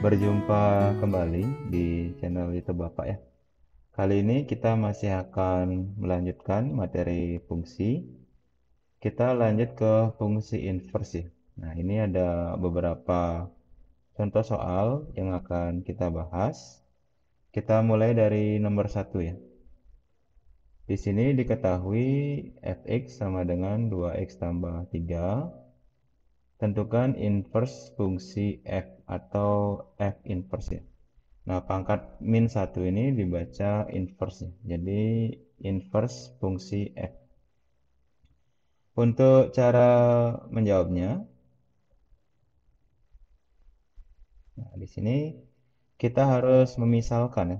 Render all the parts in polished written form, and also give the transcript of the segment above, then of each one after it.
Berjumpa kembali di channel YouTube Bapak ya. Kali ini kita masih akan melanjutkan materi fungsi. Kita lanjut ke fungsi inverse ya. Nah, ini ada beberapa contoh soal yang akan kita bahas. Kita mulai dari nomor 1 ya. Di sini diketahui fx sama dengan 2x tambah 3. Tentukan inverse fungsi f atau f inverse ya. Nah, pangkat min 1 ini dibaca inverse. Jadi, inverse fungsi f. Untuk cara menjawabnya, nah, di sini kita harus memisalkan ya.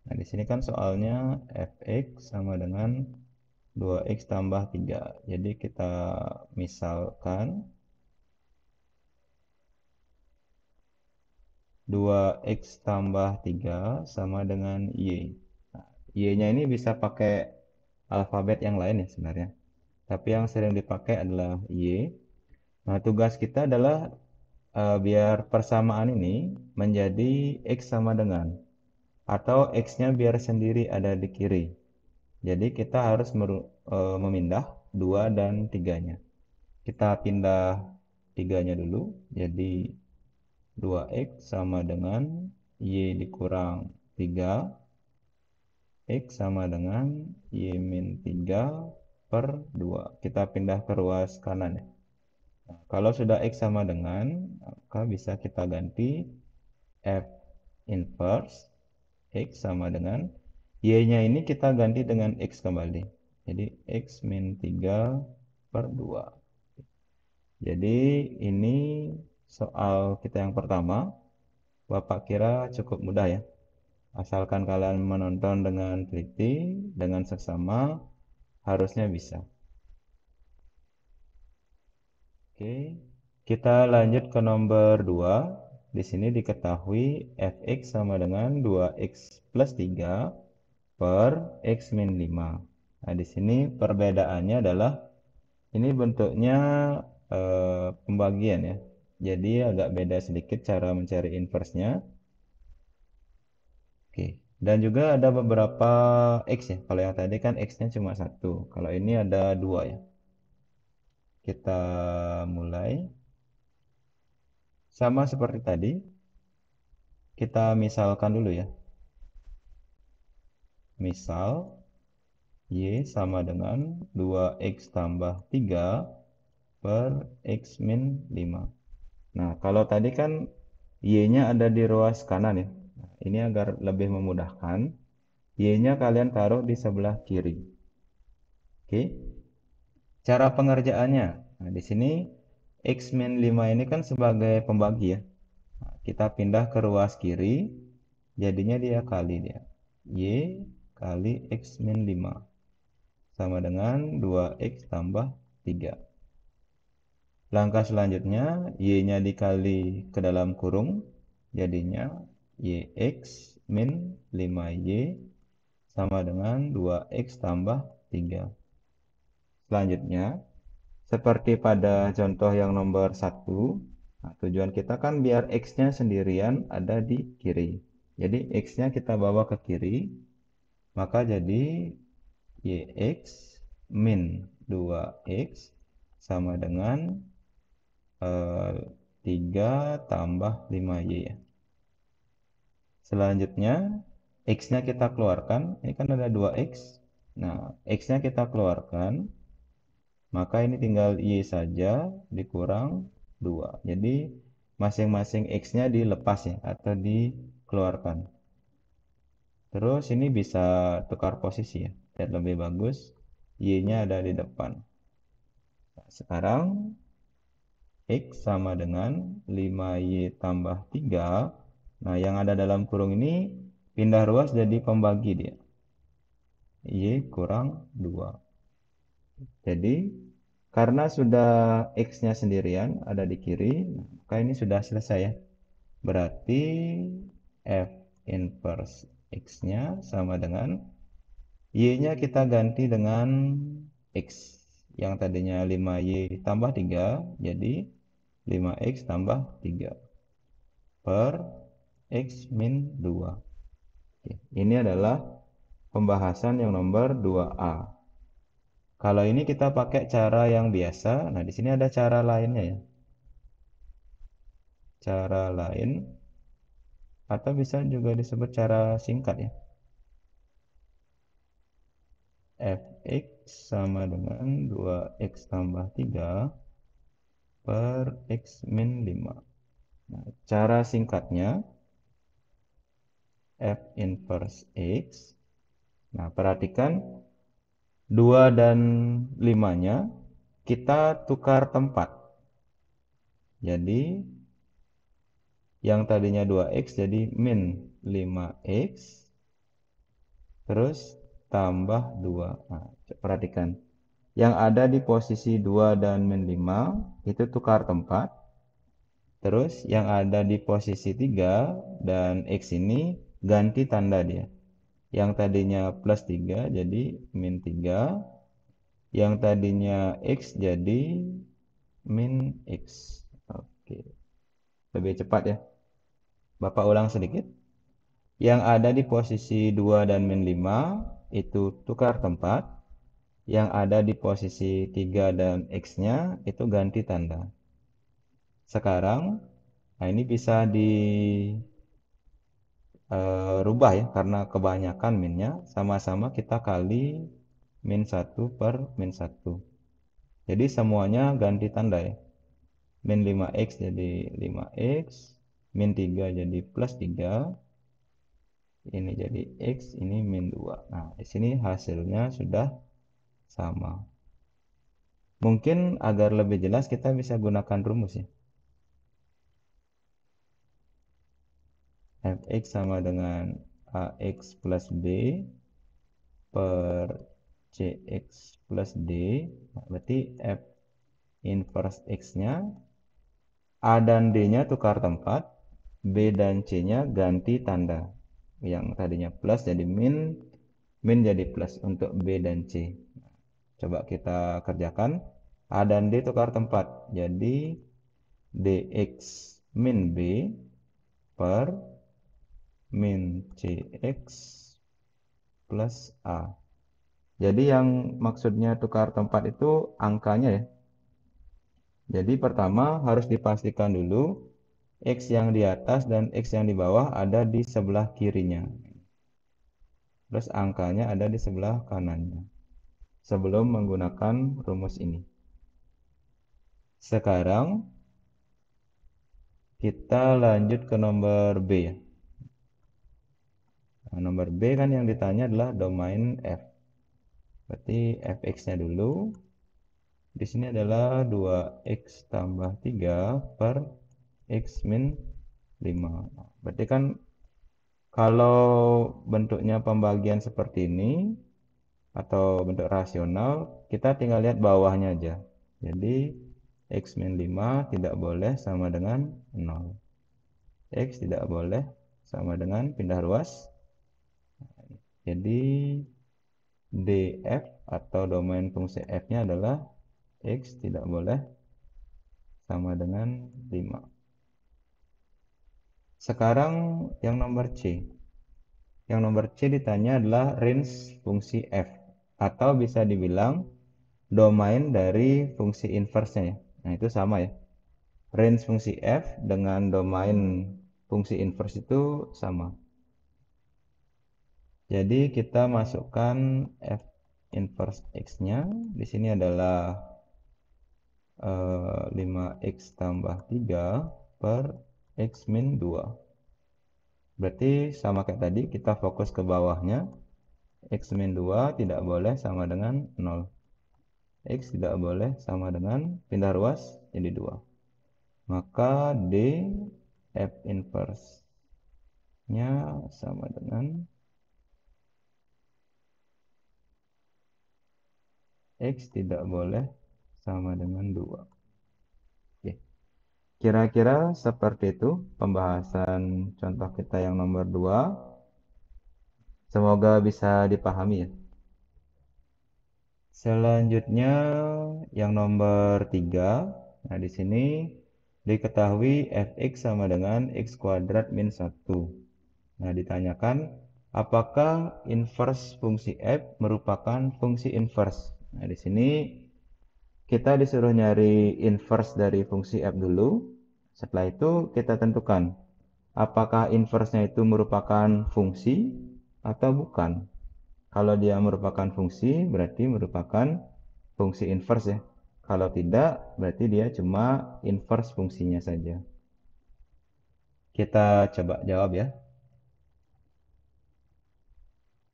Nah, di sini kan soalnya fx sama dengan 2x tambah 3. Jadi, kita misalkan 2x tambah 3 sama dengan y. Nah, y-nya ini bisa pakai alfabet yang lain ya sebenarnya. Tapi yang sering dipakai adalah y. Nah, tugas kita adalah biar persamaan ini menjadi x sama dengan, atau x-nya biar sendiri ada di kiri. Jadi kita harus memindah 2 dan 3-nya. Kita pindah 3-nya dulu, jadi 2x sama dengan y dikurang 3, x sama dengan y min 3 per 2. Kita pindah ke ruas kanan ya. Nah, kalau sudah x sama dengan, maka bisa kita ganti f inverse x sama dengan y-nya ini kita ganti dengan x kembali. Jadi x min 3 per 2. Jadi ini soal kita yang pertama. Bapak kira cukup mudah ya. Asalkan kalian menonton dengan teliti, dengan seksama, harusnya bisa. Oke, kita lanjut ke nomor 2. Di sini diketahui fx sama dengan 2x plus 3 per x min 5. Nah, di sini perbedaannya adalah ini bentuknya pembagian ya. Jadi agak beda sedikit cara mencari inverse-nya. Oke. Dan juga ada beberapa x ya. Kalau yang tadi kan x-nya cuma 1. Kalau ini ada 2 ya. Kita mulai. Sama seperti tadi, kita misalkan dulu ya. Misal, y sama dengan 2x tambah 3 per x min 5. Nah, kalau tadi kan y-nya ada di ruas kanan ya. Nah, ini agar lebih memudahkan, y-nya kalian taruh di sebelah kiri. Oke. Cara pengerjaannya. Nah, di sini x min 5 ini kan sebagai pembagi ya. Nah, kita pindah ke ruas kiri, jadinya dia kali dia. Y kali x min 5 sama dengan 2x tambah 3. Langkah selanjutnya, y-nya dikali ke dalam kurung, jadinya yx min 5y sama dengan 2x tambah 3. Selanjutnya, seperti pada contoh yang nomor 1, nah, tujuan kita kan biar x-nya sendirian ada di kiri. Jadi x-nya kita bawa ke kiri, maka jadi yx min 2x sama dengan 3 tambah 5y ya. Selanjutnya, x-nya kita keluarkan, ini kan ada 2x. Nah, x-nya kita keluarkan, maka ini tinggal y saja dikurang 2. Jadi masing-masing x-nya dilepas ya, atau dikeluarkan. Terus ini bisa tukar posisi ya, biar lebih bagus. Y-nya ada di depan. Nah, sekarang x sama dengan 5y tambah 3. Nah, yang ada dalam kurung ini pindah ruas jadi pembagi dia. Y kurang 2. Jadi karena sudah x-nya sendirian ada di kiri, maka ini sudah selesai ya. Berarti f inverse x-nya sama dengan y-nya kita ganti dengan x. Yang tadinya 5y tambah 3, jadi 5x tambah 3 per X min 2. Oke, ini adalah pembahasan yang nomor 2A. Kalau ini kita pakai cara yang biasa, nah di sini ada cara lainnya ya. Cara lain atau bisa juga disebut cara singkat ya. Fx sama dengan 2x tambah 3 per x min 5. Nah, cara singkatnya F inverse X. Nah, perhatikan 2 dan 5-nya kita tukar tempat. Jadi yang tadinya 2x jadi min 5x terus tambah 2. Nah, perhatikan. Yang ada di posisi 2 dan min 5 itu tukar tempat. Terus yang ada di posisi 3 dan x ini ganti tanda dia. Yang tadinya plus 3 jadi min 3. Yang tadinya x jadi min x. Oke, lebih cepat ya. Bapak ulang sedikit. Yang ada di posisi 2 dan min 5 itu tukar tempat. Yang ada di posisi 3 dan x-nya itu ganti tanda. Sekarang, nah ini bisa dirubah ya, karena kebanyakan minnya. Sama-sama kita kali min 1 per min 1. Jadi semuanya ganti tanda ya. Min 5x jadi 5x, min 3 jadi plus 3, ini jadi x, ini min 2. Nah, di sini hasilnya sudah sama. Mungkin agar lebih jelas kita bisa gunakan rumus ya. Fx sama dengan ax plus b per cx plus d. Nah, berarti f inverse x-nya, a dan d-nya tukar tempat, b dan c-nya ganti tanda. Yang tadinya plus jadi min, min jadi plus untuk b dan c. Coba kita kerjakan. A dan D tukar tempat. Jadi dx min b per min cx plus a. Jadi yang maksudnya tukar tempat itu angkanya ya. Jadi pertama harus dipastikan dulu x yang di atas dan x yang di bawah ada di sebelah kirinya. Terus angkanya ada di sebelah kanannya. Sebelum menggunakan rumus ini. Sekarang kita lanjut ke nomor B ya. Nah, nomor B kan yang ditanya adalah domain F. Berarti fx-nya dulu. Di sini adalah 2x tambah 3 per x min 5. Berarti kan kalau bentuknya pembagian seperti ini atau bentuk rasional, kita tinggal lihat bawahnya aja. Jadi x min 5 tidak boleh sama dengan 0. X tidak boleh sama dengan pindah ruas. Jadi df atau domain fungsi f-nya adalah x tidak boleh sama dengan 5. Sekarang yang nomor C. Yang nomor C ditanya adalah range fungsi f atau bisa dibilang domain dari fungsi inverse-nya ya. Nah, itu sama ya. Range fungsi f dengan domain fungsi inverse itu sama. Jadi kita masukkan f inverse x-nya. Di sini adalah 5x tambah 3 per x min 2. Berarti sama kayak tadi, kita fokus ke bawahnya. X min 2 tidak boleh sama dengan 0. X tidak boleh sama dengan pindah ruas jadi 2. Maka D F inverse-nya sama dengan X tidak boleh sama dengan 2. Oke. Kira-kira seperti itu pembahasan contoh kita yang nomor 2. Semoga bisa dipahami ya. Selanjutnya yang nomor 3. Nah, di sini Diketahui fx sama dengan x kuadrat min 1. Nah, ditanyakan apakah inverse fungsi f merupakan fungsi inverse. Nah, di sini kita disuruh nyari inverse dari fungsi f dulu. Setelah itu kita tentukan apakah inverse-nya itu merupakan fungsi atau bukan. Kalau dia merupakan fungsi, berarti merupakan fungsi inverse ya. Kalau tidak, berarti dia cuma inverse fungsinya saja. Kita coba jawab ya.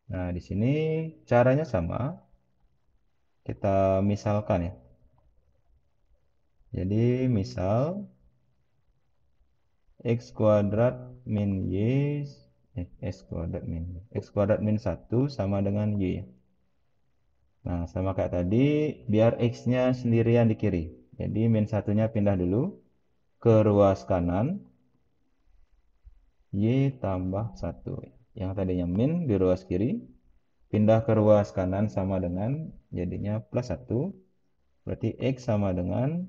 Nah, di sini caranya sama. Kita misalkan ya. Jadi, misal x kuadrat min y x kuadrat min 1 sama dengan y. Nah, sama kayak tadi, biar x-nya sendirian di kiri. Jadi, min 1-nya pindah dulu ke ruas kanan, y tambah 1. Yang tadinya min di ruas kiri, pindah ke ruas kanan sama dengan jadinya plus 1. Berarti x sama dengan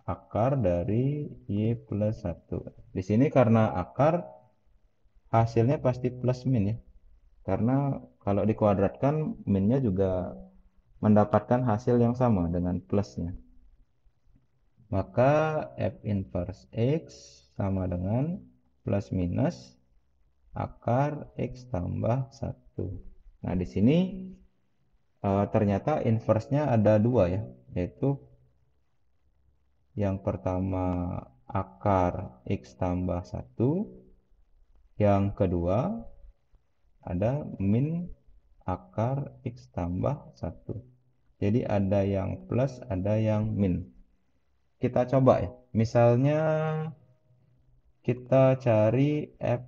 akar dari y plus 1. Di sini karena akar, hasilnya pasti plus min ya. Karena kalau dikuadratkan, minnya juga mendapatkan hasil yang sama dengan plusnya. Maka f inverse x sama dengan plus minus akar x tambah 1. Nah, di sini ternyata inverse-nya ada dua ya, yaitu yang pertama akar x tambah 1, yang kedua ada min akar x tambah 1. Jadi ada yang plus, ada yang min. Kita coba ya. Misalnya kita cari f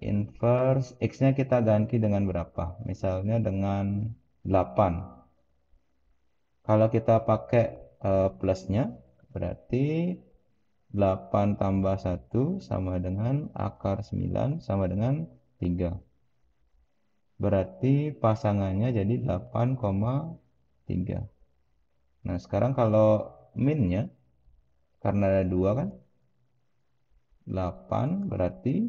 inverse x-nya kita ganti dengan berapa? Misalnya dengan 8. Kalau kita pakai plusnya, berarti 8 tambah 1 sama dengan akar 9 sama dengan 3. Berarti pasangannya jadi 8,3. Nah, sekarang kalau minnya, karena ada 2 kan, 8 berarti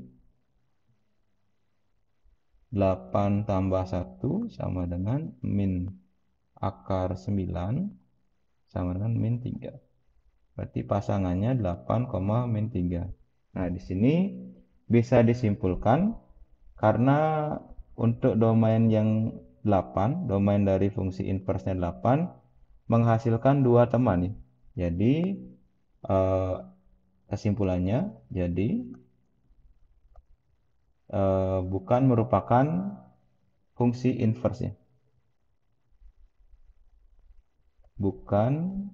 8 tambah 1 sama dengan min akar 9 sama dengan min 3. Berarti pasangannya 8, min 3. Nah, di sini bisa disimpulkan karena untuk domain yang 8, domain dari fungsi inverse-nya 8, menghasilkan dua teman nih. Jadi, kesimpulannya, jadi bukan merupakan fungsi inverse ya. Bukan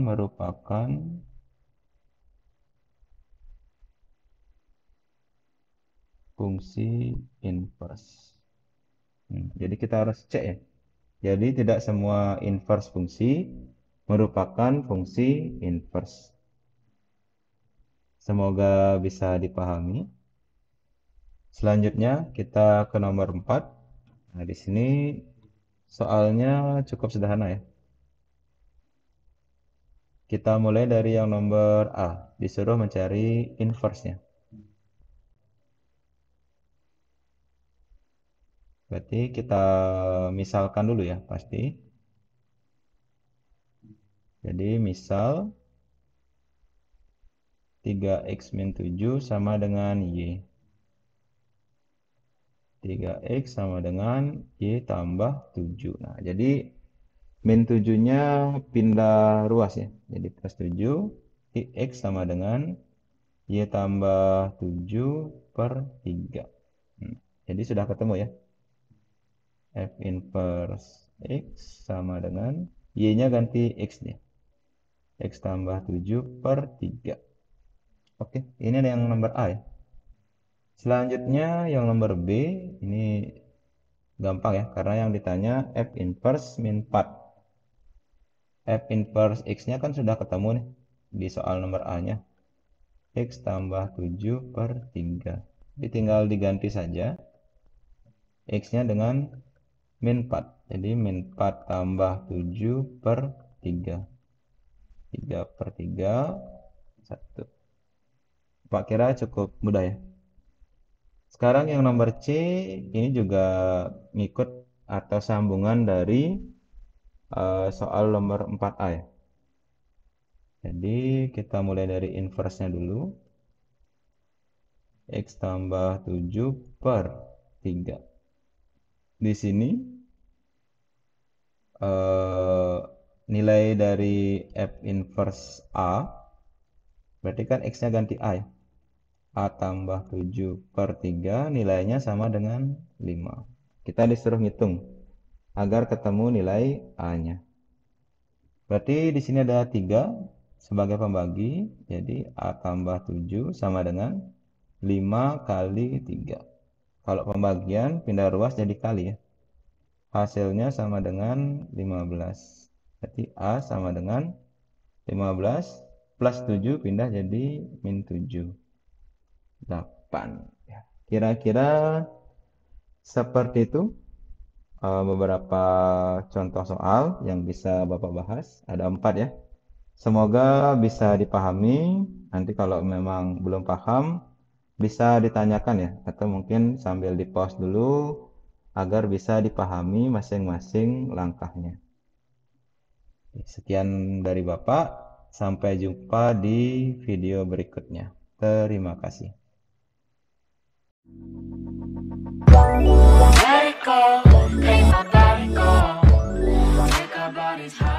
merupakan fungsi inverse. Jadi kita harus cek ya. Jadi tidak semua inverse fungsi merupakan fungsi inverse. Semoga bisa dipahami. Selanjutnya kita ke nomor 4. Nah, di sini soalnya cukup sederhana ya. Kita mulai dari yang nomor A, disuruh mencari inverse-nya. Berarti kita misalkan dulu ya, pasti. Jadi misal 3x min 7 sama dengan y. 3x sama dengan y tambah 7. Nah, jadi min 7-nya pindah ruas ya. Jadi plus 7, x sama dengan y tambah 7 per 3. Jadi sudah ketemu ya. F inverse x sama dengan y-nya ganti x nih. X tambah 7 per 3. Oke, ini ada yang nomor A ya. Selanjutnya yang nomor B, ini gampang ya, karena yang ditanya F inverse min 4. F inverse X-nya kan sudah ketemu nih di soal nomor A-nya. X tambah 7 per 3. Jadi tinggal diganti saja X-nya dengan min 4. Jadi min 4 tambah 7 per 3. 3/3, 1. Pak kira cukup mudah ya. Sekarang yang nomor C, ini juga ngikut atau sambungan dari soal nomor 4A ya. Jadi kita mulai dari inverse-nya dulu. X tambah 7/3. Di sini nilai dari F inverse A, berarti kan X-nya ganti A ya. A tambah 7/3 nilainya sama dengan 5. Kita disuruh ngitung agar ketemu nilai A-nya. Berarti di sini ada 3 sebagai pembagi, jadi A tambah 7 sama dengan 5 kali 3. Kalau pembagian pindah ruas jadi kali ya. Hasilnya sama dengan 15. Berarti A sama dengan 15 plus 7 pindah jadi min 7. 8. Ya, kira-kira seperti itu beberapa contoh soal yang bisa Bapak bahas. Ada 4 ya. Semoga bisa dipahami. Nanti kalau memang belum paham, bisa ditanyakan ya. Atau mungkin sambil di-pause dulu agar bisa dipahami masing-masing langkahnya. Sekian dari Bapak. Sampai jumpa di video berikutnya. Terima kasih. Let it go, make my body go. Take our bodies high.